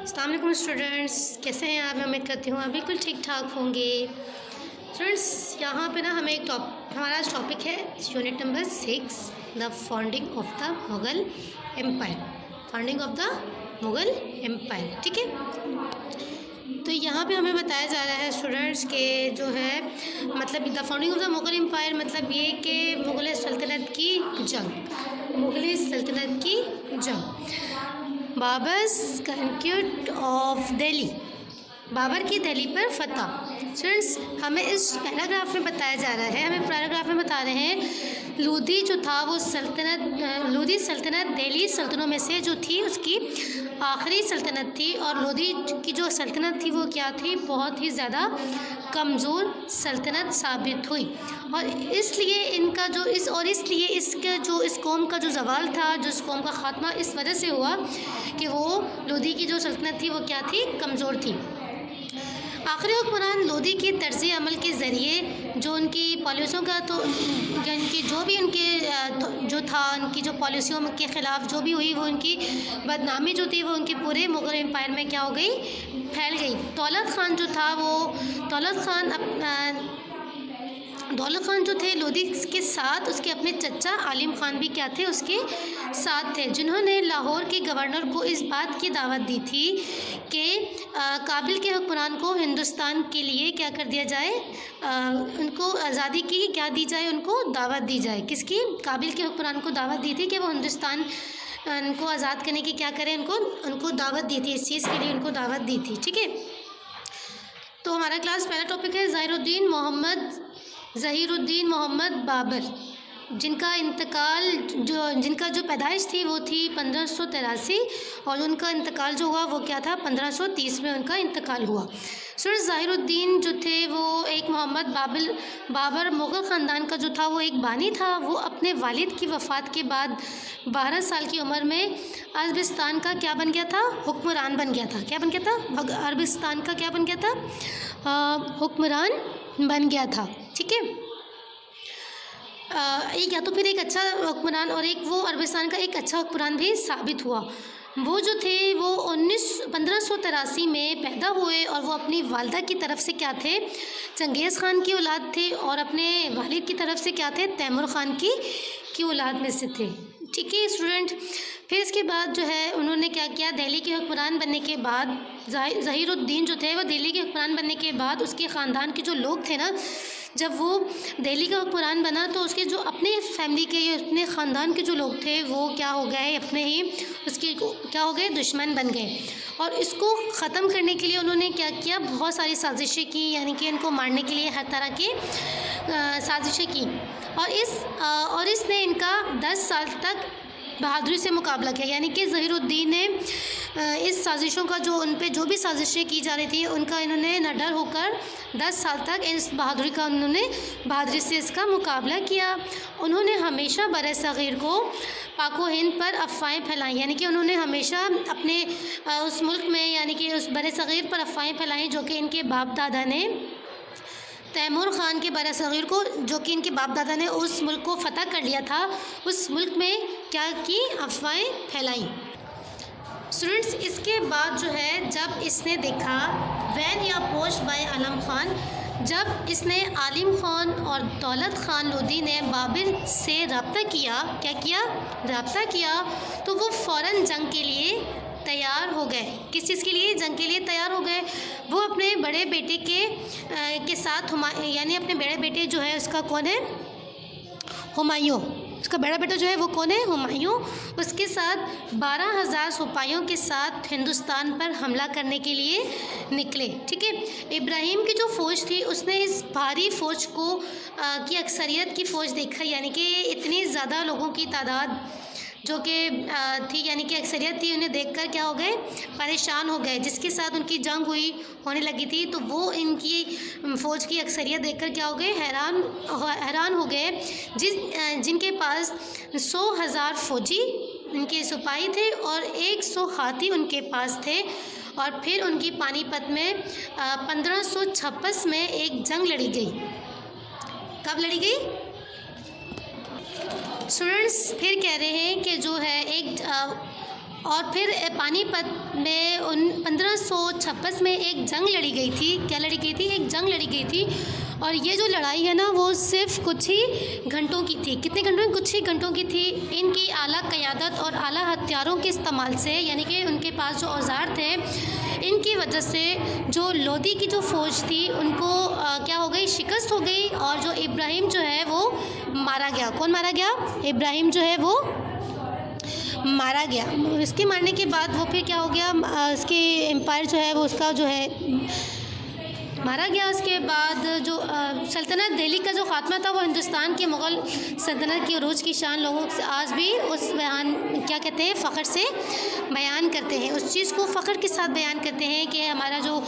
अस्सलाम वालेकुम स्टूडेंट्स, कैसे हैं आप? मैं उम्मीद करती हूँ आप बिल्कुल ठीक ठाक होंगे। स्टूडेंट्स, यहाँ पे ना हमें हमारा टॉपिक है unit number 6, the founding of the Mughal empire. Founding of the Mughal empire, ठीक है। तो यहाँ पे हमें बताया जा रहा है स्टूडेंट्स के जो है मतलब the founding of the Mughal empire मतलब ये कि मुग़ल सल्तनत की जंग, मुग़ल सल्तनत की जंग। बाबर्स कॉन्क्वेस्ट ऑफ दिल्ली, बाबर की दिल्ली पर फतह। स्टूडेंट्स, हमें इस पैराग्राफ में बताया जा रहा है, हमें पैराग्राफ में बता रहे हैं लोधी जो था वो लोधी सल्तनत दिल्ली सल्तनतों में से जो थी उसकी आखिरी सल्तनत थी, और लोधी की जो सल्तनत थी वो क्या थी, बहुत ही ज़्यादा कमज़ोर सल्तनत साबित हुई। और इसलिए इस कौम का जो ज़वाल था, जो इस कौम का ख़ात्मा इस वजह से हुआ कि वो लोधी की जो सल्तनत थी वो क्या थी, कमज़ोर थी। आखिरी हुक्मरान लोधी की तर्ज़ अमल के ज़रिए जो उनकी पॉलिसियों का तो उनकी जो भी उनके जो था उनकी जो पॉलिसियों के ख़िलाफ़ जो भी हुई वो उनकी बदनामी जो थी वो उनके पूरे मुग़ल एम्पायर में क्या हो गई, फैल गई। दौलत खान जो थे लोधी के साथ उसके अपने चचा आलिम खान भी क्या थे, उसके साथ थे, जिन्होंने लाहौर के गवर्नर को इस बात की दावत दी थी कि काबिल के हुक्मरान को हिंदुस्तान के लिए क्या कर दिया जाए, उनको आज़ादी की क्या दी जाए, उनको दावत दी जाए। किसकी? काबिल के हुक्मरान को दावत दी थी कि वो हिंदुस्तान उनको आज़ाद करने की क्या करें, उनको दावत दी थी, इस चीज़ के लिए उनको दावत दी थी, ठीक है। तो हमारा क्लास पहला टॉपिक है ज़हीरुद्दीन मोहम्मद बाबर, जिनका जो पैदाइश थी वो थी 1583 और उनका इंतकाल जो हुआ वो क्या था, 1530 में उनका इंतकाल हुआ। सर ज़हीरुद्दीन जो थे वो एक मोहम्मद बाबर मुग़ल ख़ानदान का जो था वो एक बानी था। वो अपने वालिद की वफ़ात के बाद 12 साल की उम्र में अरबिस्तान का क्या बन गया था, हुक्मरान बन गया था। क्या बन गया था? अरबिस्तान का क्या बन गया था, हुक्मरान बन गया था, ठीक है। एक या तो फिर एक अच्छा हुक्मरान और एक वो अरबिस्तान का एक अच्छा हुक्मरान भी साबित हुआ। वो जो थे वो 1583 में पैदा हुए और वो अपनी वालिदा की तरफ से क्या थे, चंगेज़ ख़ान की औलाद थे, और अपने वालिद की तरफ से क्या थे, तैमूर ख़ान की औलाद में से थे, ठीक है स्टूडेंट। फिर इसके बाद जो है उन्होंने क्या किया, दिल्ली के हुक्मरान बनने के बाद ज़हीरुद्दीन जो थे वो दिल्ली के हुक्मरान बनने के बाद उसके ख़ानदान के जो लोग थे ना, जब वो दिल्ली का हुक्मरान बना तो उसके जो अपने फैमिली के या अपने ख़ानदान के जो लोग थे वो क्या हो गए, अपने ही उसके क्या हो गए, दुश्मन बन गए। और इसको ख़त्म करने के लिए उन्होंने क्या किया, बहुत सारी साजिशें की, यानी कि इनको मारने के लिए हर तरह की साजिशें की। और इसने इनका 10 साल तक बहादुरी से मुकाबला किया, यानी कि ज़हीरुद्दीन ने इस साजिशों का जो उन पे जो भी साजिशें की जा रही थी उनका इन्होंने निडर होकर 10 साल तक इस बहादुरी से इसका मुकाबला किया। उन्होंने हमेशा बर-ए-सग़ीर को पाको हिंद पर अफ़वाहें फैलाई, यानी कि उन्होंने हमेशा अपने उस मुल्क में यानी कि उस बर-ए-सग़ीर पर अफ़वाहें फैलाई जो कि इनके बाप दादा ने तैमूर ख़ान के बर-ए-सग़ीर को, जो कि इनके बाप दादा ने उस मुल्क को फ़तह कर लिया था, उस मुल्क में क्या की, अफ़वाहें फैलाई। स्टूडेंट्स, इसके बाद जो है जब इसने देखा वैन या पोस्ट बाय आलम ख़ान, जब इसने आलिम ख़ान और दौलत ख़ान लोधी ने बाबर से रब्ता किया, क्या किया, रब्ता किया, तो वो फ़ौरन जंग के लिए तैयार हो गए। किस चीज़ के लिए? जंग के लिए तैयार हो गए। वो अपने बड़े बेटे के साथ यानी अपने बड़े बेटे जो है उसका कौन है, हुमायूं, उसका बड़ा बेटा जो है वो कौन है, हुमायूं, उसके साथ 12,000 सिपाहियों के साथ हिंदुस्तान पर हमला करने के लिए निकले, ठीक है। इब्राहिम की जो फ़ौज थी उसने इस भारी फ़ौज को की अक्सरियत की फ़ौज देखा, यानी कि इतनी ज़्यादा लोगों की तादाद जो कि थी, यानी कि अक्सरियत थी, उन्हें देखकर क्या हो गए, परेशान हो गए, जिसके साथ उनकी जंग होने लगी थी। तो वो इनकी फ़ौज की अक्सरियत देखकर क्या हो गए, हैरान हो गए, जिनके पास 100,000 फ़ौजी उनके सिपाही थे और 100 हाथी उनके पास थे। और फिर उनकी पानीपत में 1526 में एक जंग लड़ी गई। कब लड़ी गई स्टूडेंट्स? फिर कह रहे हैं कि जो है एक और फिर पानीपत में 1526 में एक जंग लड़ी गई थी। क्या लड़ी गई थी? एक जंग लड़ी गई थी। और ये जो लड़ाई है ना, वो सिर्फ कुछ ही घंटों की थी। कितने घंटों की? कुछ ही घंटों की थी। इनकी आला क़यादत और आला हथियारों के इस्तेमाल से, यानी कि उनके पास जो औजार थे, इनकी वजह से जो लोदी की जो फ़ौज थी उनको क्या हो गई? शिकस्त हो गई। और जो इब्राहिम जो है वो मारा गया। कौन मारा गया? इब्राहिम जो है वो मारा गया। इसके मारने के बाद वो फिर क्या हो गया? इसके एम्पायर जो है वो उसका जो है मारा गया। उसके बाद जो सल्तनत दिल्ली का जो ख़ात्मा था, वो हिंदुस्तान के मुग़ल सल्तनत की अरूज की शान लोगों से आज भी उस बयान क्या कहते हैं? फ़ख्र से बयान करते हैं। उस चीज़ को फ़ख्र के साथ बयान करते हैं कि हमारा जो